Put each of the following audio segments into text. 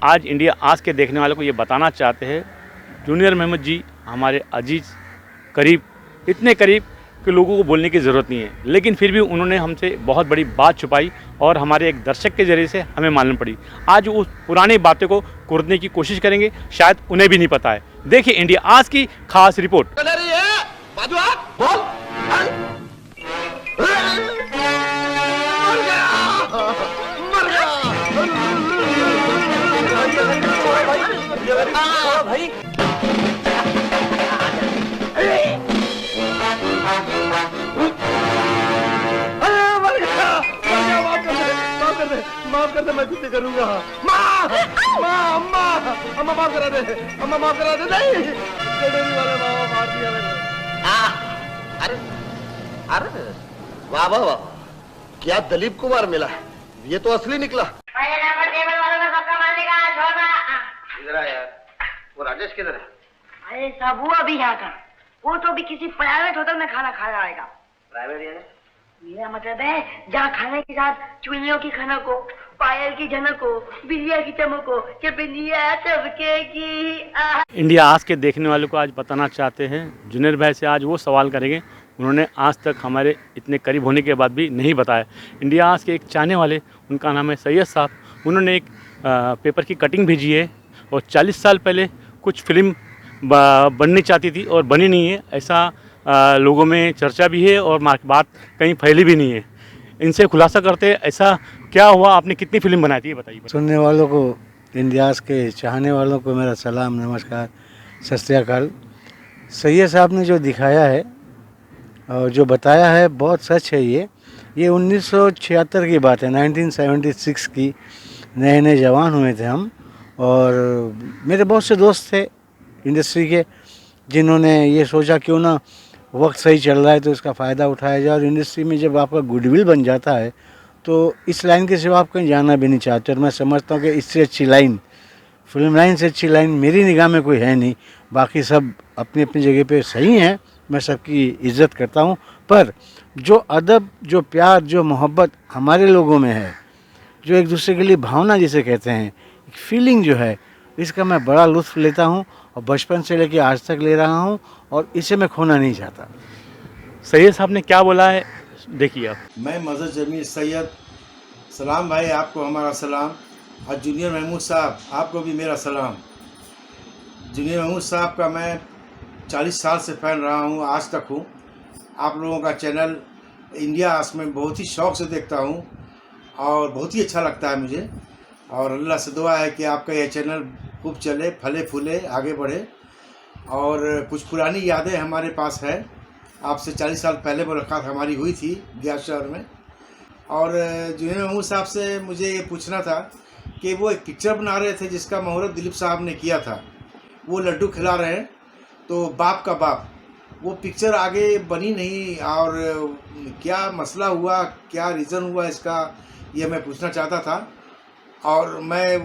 आज इंडिया आज के देखने वालों को ये बताना चाहते हैं, जूनियर महमूद जी हमारे अजीज करीब, इतने करीब कि लोगों को बोलने की ज़रूरत नहीं है, लेकिन फिर भी उन्होंने हमसे बहुत बड़ी बात छुपाई और हमारे एक दर्शक के ज़रिए से हमें मालूम पड़ी। आज उस पुरानी बातें को कुरेदने की कोशिश करेंगे, शायद उन्हें भी नहीं पता है। देखिए इंडिया आज की खास रिपोर्ट। भाई माफ कर दे, मैं कुछ नहीं करूंगा। अम्मा माफ करा दे, अम्मा माफ करा दे। नहीं डेरी वाले मामा मार दिया मैंने। अरे अरे वाह वाह वाह, क्या दलीप कुमार मिला, ये तो असली निकला। इधर आ यार, वो राजेश किधर है? अरे साहब वो अभी यहाँ था, वो तो भी किसी प्राइवेट होटल में खाना खाया आएगा। प्राइवेट यानी? मेरा मतलब है जहाँ खाने के साथ चुनियों की खनक को, पायल की झनक को, बिलिया की चमक को, कि बिलिया चमकेगी। इंडिया आज के देखने वालों को आज बताना चाहते हैं, जूनियर भाई से आज वो सवाल करेंगे उन्होंने आज तक हमारे इतने करीब होने के बाद भी नहीं बताया। इंडिया आज के एक चाहने वाले, उनका नाम है सैयद साहब, उन्होंने एक पेपर की कटिंग भेजी है और 40 साल पहले कुछ फिल्म बननी चाहती थी और बनी नहीं है, ऐसा लोगों में चर्चा भी है और बात कहीं फैली भी नहीं है। इनसे खुलासा करते ऐसा क्या हुआ, आपने कितनी फिल्म बनाई थी ये बताइए। सुनने वालों को, इंडिया के चाहने वालों को मेरा सलाम, नमस्कार, सत श्री अकाल। सैयद साहब ने जो दिखाया है और जो बताया है बहुत सच है। ये 1976 की बात है, 1976 की। नए नए जवान हुए थे हम और मेरे बहुत से दोस्त थे इंडस्ट्री के, जिन्होंने ये सोचा क्यों ना वक्त सही चल रहा है तो इसका फ़ायदा उठाया जाए। और इंडस्ट्री में जब आपका गुडविल बन जाता है तो इस लाइन के सिवा आप कहीं जाना भी नहीं चाहते। और मैं समझता हूँ कि इससे अच्छी लाइन, फिल्म लाइन से अच्छी लाइन मेरी निगाह में कोई है नहीं। बाकी सब अपनी अपनी जगह पे सही हैं, मैं सबकी इज़्ज़त करता हूँ, पर जो अदब, जो प्यार, जो मोहब्बत हमारे लोगों में है, जो एक दूसरे के लिए भावना जिसे कहते हैं, एक फीलिंग जो है, इसका मैं बड़ा लुत्फ़ लेता हूँ और बचपन से लेकर आज तक ले रहा हूँ और इसे मैं खोना नहीं चाहता। सैयद साहब ने क्या बोला है देखिए आप। मैं मज़हर जमील सैयद, सलाम भाई, आपको हमारा सलाम। और जूनियर महमूद साहब, आपको भी मेरा सलाम। जूनियर महमूद साहब का मैं 40 साल से फ़ैन रहा हूँ, आज तक हूँ। आप लोगों का चैनल इंडिया आज में बहुत ही शौक़ से देखता हूँ और बहुत ही अच्छा लगता है मुझे। और अल्लाह से दुआ है कि आपका यह चैनल खूब चले, फले फूले, आगे बढ़े। और कुछ पुरानी यादें हमारे पास है, आपसे 40 साल पहले मुलाकात हमारी हुई थी गयास शहर में। और जूनियर महमूद साहब से मुझे ये पूछना था कि वो एक पिक्चर बना रहे थे जिसका मुहूर्त दिलीप साहब ने किया था, वो लड्डू खिला रहे हैं, तो बाप का बाप, वो पिक्चर आगे बनी नहीं और क्या मसला हुआ, क्या रीज़न हुआ इसका, ये मैं पूछना चाहता था। और मैं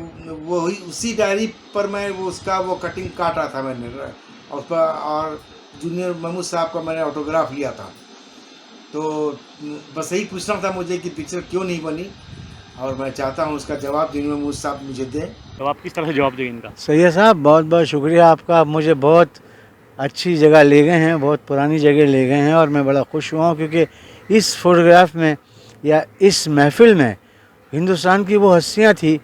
वही उसी डायरी पर मैं वो कटिंग काटा था मैंने और उस पर, और जूनियर महमूद साहब का मैंने ऑटोग्राफ लिया था। तो बस यही पूछना था मुझे कि पिक्चर क्यों नहीं बनी, और मैं चाहता हूँ उसका जवाब जूनियर महमूद साहब मुझे दें। तो आप किस तरह से जवाब देंगे इनका? सैयद साहब बहुत बहुत शुक्रिया आपका, आप मुझे बहुत अच्छी जगह ले गए हैं, बहुत पुरानी जगह ले गए हैं और मैं बड़ा खुश हुआ हूँ, क्योंकि इस फोटोग्राफ में या इस महफिल में हिंदुस्तान की वो हस्तियाँ थी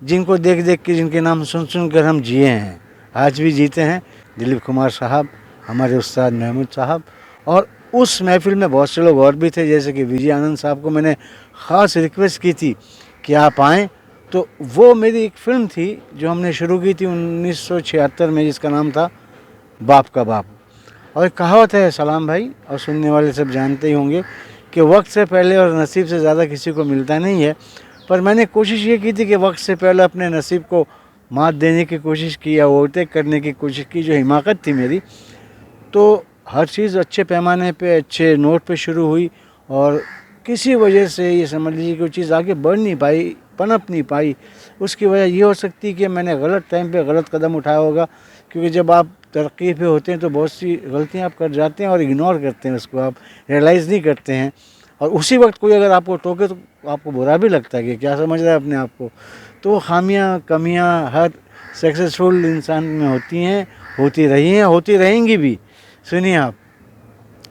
जिनको देख देख के, जिनके नाम सुन सुन कर हम जिए हैं, आज भी जीते हैं। दिलीप कुमार साहब, हमारे उस्ताद महमूद साहब, और उस महफिल में बहुत से लोग और भी थे, जैसे कि विजय आनंद साहब को मैंने ख़ास रिक्वेस्ट की थी कि आप आएँ। तो वो मेरी एक फ़िल्म थी जो हमने शुरू की थी 1976 में, जिसका नाम था बाप का बाप। और एक कहावत है सलाम भाई, और सुनने वाले सब जानते ही होंगे कि वक्त से पहले और नसीब से ज़्यादा किसी को मिलता नहीं है। पर मैंने कोशिश ये की थी कि वक्त से पहले अपने नसीब को मात देने की कोशिश की या ओवरटेक करने की कोशिश की, जो हिमाकत थी मेरी। तो हर चीज़ अच्छे पैमाने पे, अच्छे नोट पे शुरू हुई और किसी वजह से ये समझ लीजिए कि वो चीज़ आगे बढ़ नहीं पाई, पनप नहीं पाई। उसकी वजह ये हो सकती है कि मैंने गलत टाइम पे गलत कदम उठाया होगा, क्योंकि जब आप तरक्की पे होते हैं तो बहुत सी गलतियाँ आप कर जाते हैं और इग्नोर करते हैं, उसको आप रियलाइज़ नहीं करते हैं। और उसी वक्त कोई अगर आपको टोके तो आपको बुरा भी लगता है कि क्या समझ रहा है अपने आप को। तो खामियां कमियां हर सक्सेसफुल इंसान में होती हैं, होती रही हैं, होती रहेंगी भी। सुनिए आप,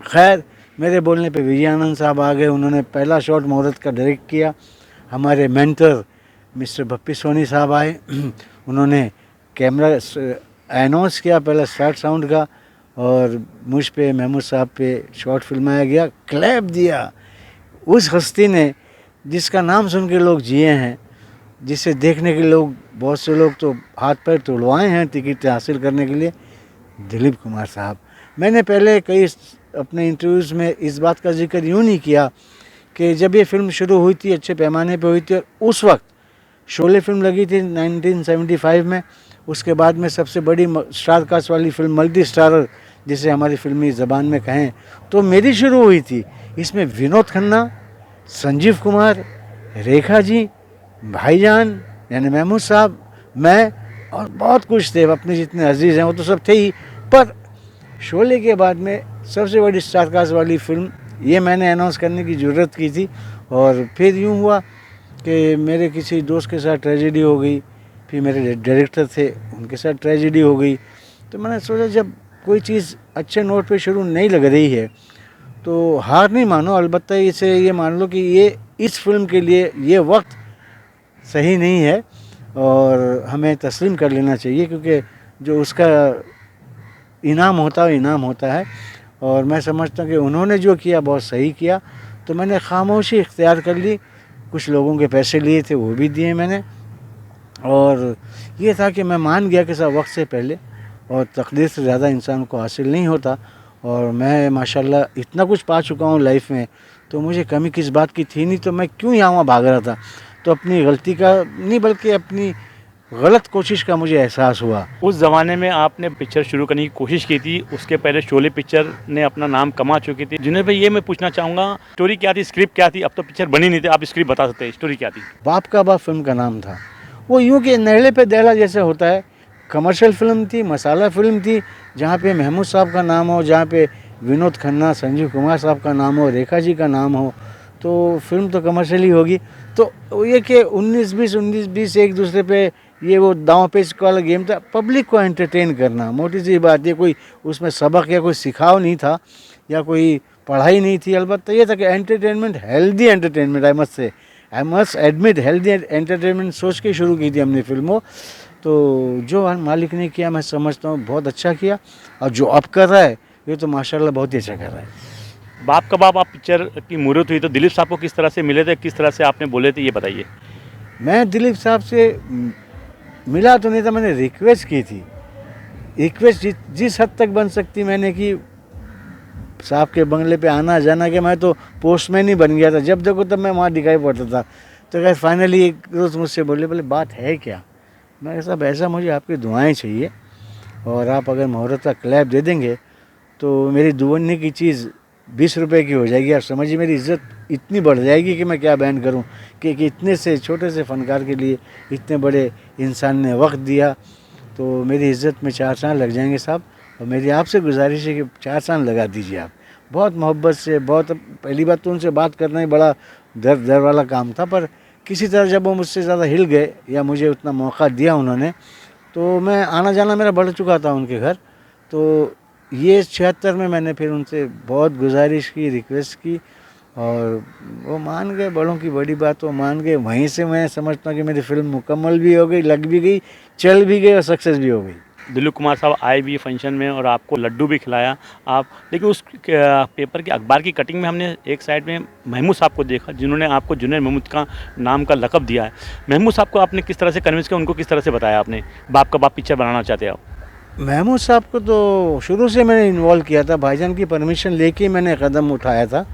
खैर मेरे बोलने पे विजय आनंद साहब आ गए। उन्होंने पहला शॉट मुहूर्त का डायरेक्ट किया। हमारे मेंटर मिस्टर बप्पी सोनी साहब आए, उन्होंने कैमरा अनाउंस किया पहला स्टार्ट साउंड का, और मुझ पे महमूद साहब पे शॉट फिल्माया गया, क्लैप दिया। उस हस्ती ने जिसका नाम सुन के लोग जिए हैं, जिसे देखने के लोग बहुत से लोग तो हाथ पैर तोड़वाए हैं टिकट हासिल करने के लिए, दिलीप कुमार साहब। मैंने पहले कई अपने इंटरव्यूज़ में इस बात का जिक्र यूँ नहीं किया कि जब ये फिल्म शुरू हुई थी अच्छे पैमाने पे हुई थी, और उस वक्त शोले फिल्म लगी थी 1975 में। उसके बाद में सबसे बड़ी स्टार कास्ट वाली फिल्म मल्टी स्टारर, जिसे हमारी फिल्मी ज़बान में कहें, तो मेरी शुरू हुई थी। इसमें विनोद खन्ना, संजीव कुमार, रेखा जी, भाईजान यानी महमूद साहब, मैं और बहुत कुछ थे। अपने जितने अजीज़ हैं वो तो सब थे ही, पर शोले के बाद में सबसे बड़ी स्टार कास्ट वाली फिल्म ये मैंने अनाउंस करने की ज़रूरत की थी। और फिर यूँ हुआ कि मेरे किसी दोस्त के साथ ट्रेजेडी हो गई, फिर मेरे डायरेक्टर थे उनके साथ ट्रेजेडी हो गई। तो मैंने सोचा जब कोई चीज़ अच्छे नोट पे शुरू नहीं लग रही है तो हार नहीं मानो, अलबत्ता इसे ये मान लो कि ये इस फिल्म के लिए ये वक्त सही नहीं है और हमें तस्लीम कर लेना चाहिए, क्योंकि जो उसका इनाम होता है इनाम होता है। और मैं समझता हूँ कि उन्होंने जो किया बहुत सही किया, तो मैंने खामोशी इख्तियार कर ली। कुछ लोगों के पैसे लिए थे वो भी दिए मैंने, और ये था कि मैं मान गया कि सब वक्त से पहले और तकदीर से ज़्यादा इंसान को हासिल नहीं होता। और मैं माशाल्लाह इतना कुछ पा चुका हूँ लाइफ में, तो मुझे कमी किस बात की थी नहीं, तो मैं क्यों यहाँ वहाँ भाग रहा था। तो अपनी गलती का नहीं बल्कि अपनी गलत कोशिश का मुझे एहसास हुआ। उस ज़माने में आपने पिक्चर शुरू करने की कोशिश की थी, उसके पहले शोले पिक्चर ने अपना नाम कमा चुकी थी। जुनैद भाई ये मैं पूछना चाहूँगा, स्टोरी क्या थी, स्क्रिप्ट क्या थी? अब तो पिक्चर बनी नहीं थी, आप स्क्रिप्ट बता सकते हैं, स्टोरी क्या थी? बाप का बाप फिल्म का नाम था। वो यूँ कि नहले पे दहला जैसे होता है, कमर्शियल फिल्म थी, मसाला फिल्म थी, जहाँ पे महमूद साहब का नाम हो, जहाँ पे विनोद खन्ना, संजीव कुमार साहब का नाम हो, रेखा जी का नाम हो, तो फिल्म तो कमर्शियल ही होगी। तो ये कि 19-20 एक दूसरे पे ये वो दांव पेच वाला गेम था, पब्लिक को एंटरटेन करना, मोटी सी बात। ये कोई उसमें सबक या कोई सिखाव नहीं था या कोई पढ़ाई नहीं थी, अलबत्ता ये था कि entertainment, healthy entertainment. I must admit healthy entertainment सोच के शुरू की थी हमने फिल्मों। तो जो मालिक ने किया मैं समझता हूँ बहुत अच्छा किया, और जो अब कर रहा है ये तो माशाल्लाह बहुत ही अच्छा कर रहा है। बाप का बाप आप पिक्चर की मुहूर्त हुई तो दिलीप साहब को किस तरह से मिले थे, किस तरह से आपने बोले थे, ये बताइए। मैं दिलीप साहब से मिला तो नहीं था, मैंने रिक्वेस्ट की थी। रिक्वेस्ट जिस हद तक बन सकती मैंने की, साहब के बंगले पे आना जाना, कि मैं तो पोस्टमैन ही बन गया था, जब देखो तब मैं वहाँ दिखाई पड़ता था। तो खैर फाइनली एक रोज़ मुझसे बोले बात है क्या? मैं कहा साहब ऐसा मुझे आपकी दुआएं चाहिए, और आप अगर मुहूर्त का क्लैप दे देंगे तो मेरी दुवन्नी की चीज़ 20 रुपए की हो जाएगी। आप समझिए मेरी इज़्ज़त इतनी बढ़ जाएगी कि मैं क्या बयान करूं, कि इतने से छोटे से फ़नकार के लिए इतने बड़े इंसान ने वक्त दिया, तो मेरी इज़्ज़त में 4 चाँद लग जाएंगे साहब। और मेरी आपसे गुजारिश है कि 4 चाँद लगा दीजिए आप। बहुत मोहब्बत से, बहुत, पहली बात तो उनसे बात करना ही बड़ा डर वाला काम था, पर किसी तरह जब वो मुझसे ज़्यादा हिल गए या मुझे उतना मौका दिया उन्होंने, तो मैं आना जाना मेरा बढ़ चुका था उनके घर। तो ये 76 में मैंने फिर उनसे बहुत गुजारिश की, रिक्वेस्ट की, और वो मान गए। बड़ों की बड़ी बात वो मान गए। वहीं से मैं समझता हूँ कि मेरी फिल्म मुकम्मल भी हो गई, लग भी गई, चल भी गई और सक्सेस भी हो गई। दिलीप कुमार साहब आए भी फंक्शन में और आपको लड्डू भी खिलाया आप, लेकिन उस पेपर की अखबार की कटिंग में हमने एक साइड में महमूद साहब को देखा, जिन्होंने आपको जुनैद महमूद का नाम का लक़ब दिया है। महमूद साहब को आपने किस तरह से कन्विंस किया, उनको किस तरह से बताया आपने बाप का बाप पिक्चर बनाना चाहते हैं आप? महमूद साहब को तो शुरू से मैंने इन्वॉल्व किया था, भाईजान की परमिशन लेके ही मैंने कदम उठाया था।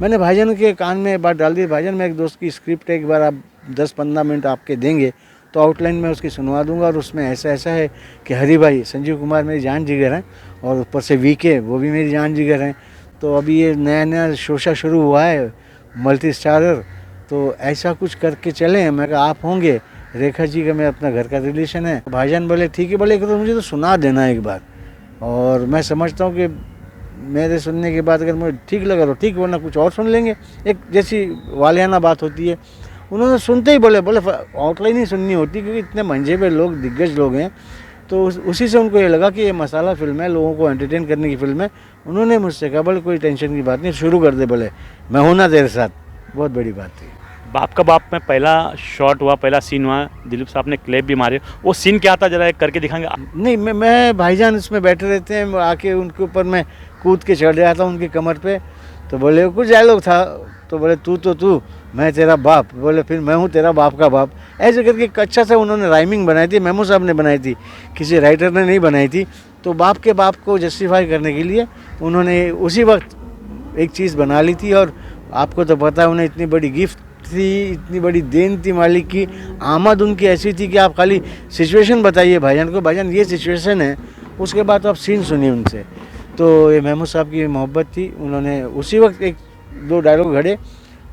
मैंने भाईजान के कान में बात डाल दी, भाईजान मैं एक दोस्त की स्क्रिप्ट एक बार आप 10-15 मिनट आपके देंगे तो आउटलाइन में उसकी सुनवा दूंगा, और उसमें ऐसा ऐसा है कि हरी भाई, संजीव कुमार मेरी जान जिगर हैं, और ऊपर से वीके वो भी मेरी जान जिगर हैं। तो अभी ये नया शोशा शुरू हुआ है मल्टी स्टारर, तो ऐसा कुछ करके चलें। मैं कहा आप होंगे, रेखा जी का मैं अपना घर का रिलेशन है। भाईजान बोले ठीक है, बोले तो मुझे तो सुना देना एक बार। और मैं समझता हूँ कि मेरे सुनने के बाद अगर मुझे ठीक लगा तो ठीक, वरना कुछ और सुन लेंगे। एक जैसी वालियाना बात होती है, उन्होंने सुनते ही बोले आउटलाइन ही सुननी होती, क्योंकि इतने मंजे पे लोग, दिग्गज लोग हैं, तो उसी से उनको ये लगा कि ये मसाला फिल्म है, लोगों को एंटरटेन करने की फिल्म है। उन्होंने मुझसे कहा बोले कोई टेंशन की बात नहीं, शुरू कर दे, बोले मैं हूं ना तेरे साथ। बहुत बड़ी बात थी। बाप का बाप में पहला शॉट हुआ, पहला सीन हुआ, दिलीप साहब ने क्लैप भी मारे, वो सीन क्या था जरा एक करके दिखाएंगे? नहीं, मैं भाईजान इसमें बैठे रहते हैं, आके उनके ऊपर मैं कूद के चढ़ रहा था उनकी कमर पे, तो बोले कुछ डायलॉग था, तो बोले तू मैं तेरा बाप, बोले फिर मैं हूँ तेरा बाप का बाप, ऐसे करके एक अच्छा सा उन्होंने राइमिंग बनाई थी, मेमू साहब ने बनाई थी, किसी राइटर ने नहीं बनाई थी। तो बाप के बाप को जस्टिफाई करने के लिए उन्होंने उसी वक्त एक चीज़ बना ली थी। और आपको तो पता है उन्हें इतनी बड़ी गिफ्ट थी, इतनी बड़ी देन थी मालिक की, आमद उनकी ऐसी थी कि आप खाली सिचुएशन बताइए भाईजान को, भाईजान ये सिचुएशन है, उसके बाद आप सीन सुनिए उनसे। तो ये महमूद साहब की मोहब्बत थी, उन्होंने उसी वक्त एक दो डायलॉग घड़े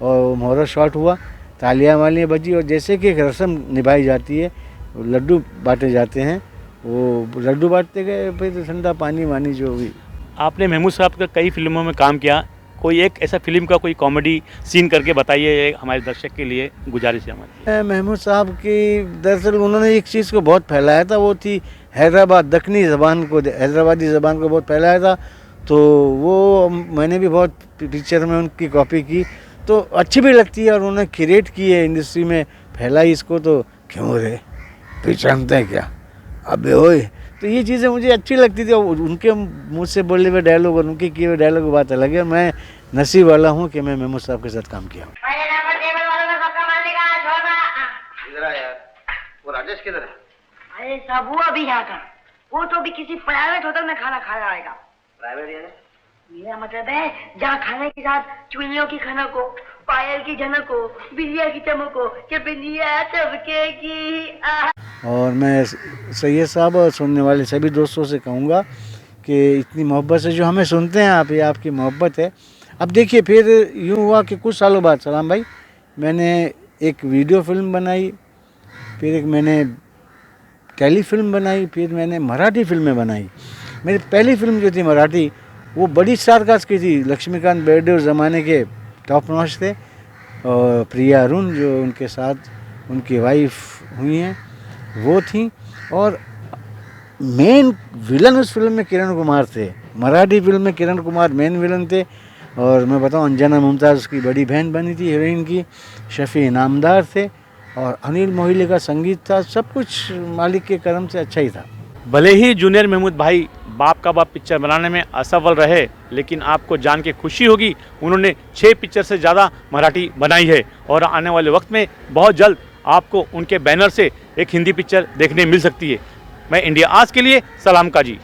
और मुहर्रत शॉट हुआ, तालियां वालियाँ बजी, और जैसे कि एक रस्म निभाई जाती है, लड्डू बांटे जाते हैं, वो लड्डू बांटते गए, फिर ठंडा पानी वानी जो भी। आपने महमूद साहब का कई फिल्मों में काम किया, कोई एक ऐसा फिल्म का कोई कॉमेडी सीन करके बताइए, हमारे दर्शक के लिए गुजारिश है हमारी। महमूद साहब की दरअसल उन्होंने एक चीज़ को बहुत फैलाया था, वो थी हैदराबाद दक्कनी ज़बान को, हैदराबादी ज़बान को बहुत फैलाया था। तो वो मैंने भी बहुत पिक्चर में उनकी कॉपी की, तो अच्छी भी लगती है, और उन्होंने क्रिएट की है इंडस्ट्री में, फैलाई इसको। तो क्यों रे पहचानते हैं क्या, अबे ओए, तो ये चीज़ें मुझे अच्छी लगती थी। और उनके मुँह से बोले हुए डायलॉग और उनके किए हुए डायलॉग की बात अलग है। मैं नसीब वाला हूँ कि मैं महमूद साहब के साथ काम किया हूँ। पहले नंबर टेबल वालों का सबका मारने का छोड़ना। इधर आ यार, वो राजेश किधर है? अरे साहब वो अभी यहाँ था, वो तो अभी किसी प्राइवेट होटल में खाना खाया आएगा। प्राइवेट यानी? मेरा मतलब है जहाँ खाने के साथ चुइयों की खनक हो, पायल की झनक हो, बिलिया की चमक हो, कि बिंदिया चमकेगी। और मैं सैयद साहब और सुनने वाले सभी दोस्तों से कहूँगा कि इतनी मोहब्बत से जो हमें सुनते हैं आप, ये आपकी मोहब्बत है। अब देखिए फिर यूँ हुआ कि कुछ सालों बाद सलाम भाई मैंने एक वीडियो फिल्म बनाई, फिर एक मैंने टेली फिल्म बनाई, फिर मैंने मराठी फिल्में बनाई। मेरी पहली फिल्म जो थी मराठी, वो बड़ी स्टारकास्ट की थी, लक्ष्मीकांत बेर्डे उस ज़माने के टॉप नॉच थे, और प्रिया अरुण जो उनके साथ उनकी वाइफ हुई हैं वो थी, और मेन विलन उस फिल्म में किरण कुमार थे। मराठी फिल्म में किरण कुमार मेन विलन थे, और मैं बताऊं अंजना मुमताज़ उसकी बड़ी बहन बनी थी हीरोइन की, शफ़ी इनामदार थे, और अनिल मोहिले का संगीत था। सब कुछ मालिक के करम से अच्छा ही था। भले ही जूनियर महमूद भाई बाप का बाप पिक्चर बनाने में असफल रहे, लेकिन आपको जान के खुशी होगी उन्होंने 6 पिक्चर से ज़्यादा मराठी बनाई है, और आने वाले वक्त में बहुत जल्द आपको उनके बैनर से एक हिंदी पिक्चर देखने मिल सकती है। मैं इंडिया आज के लिए सलाम का जी।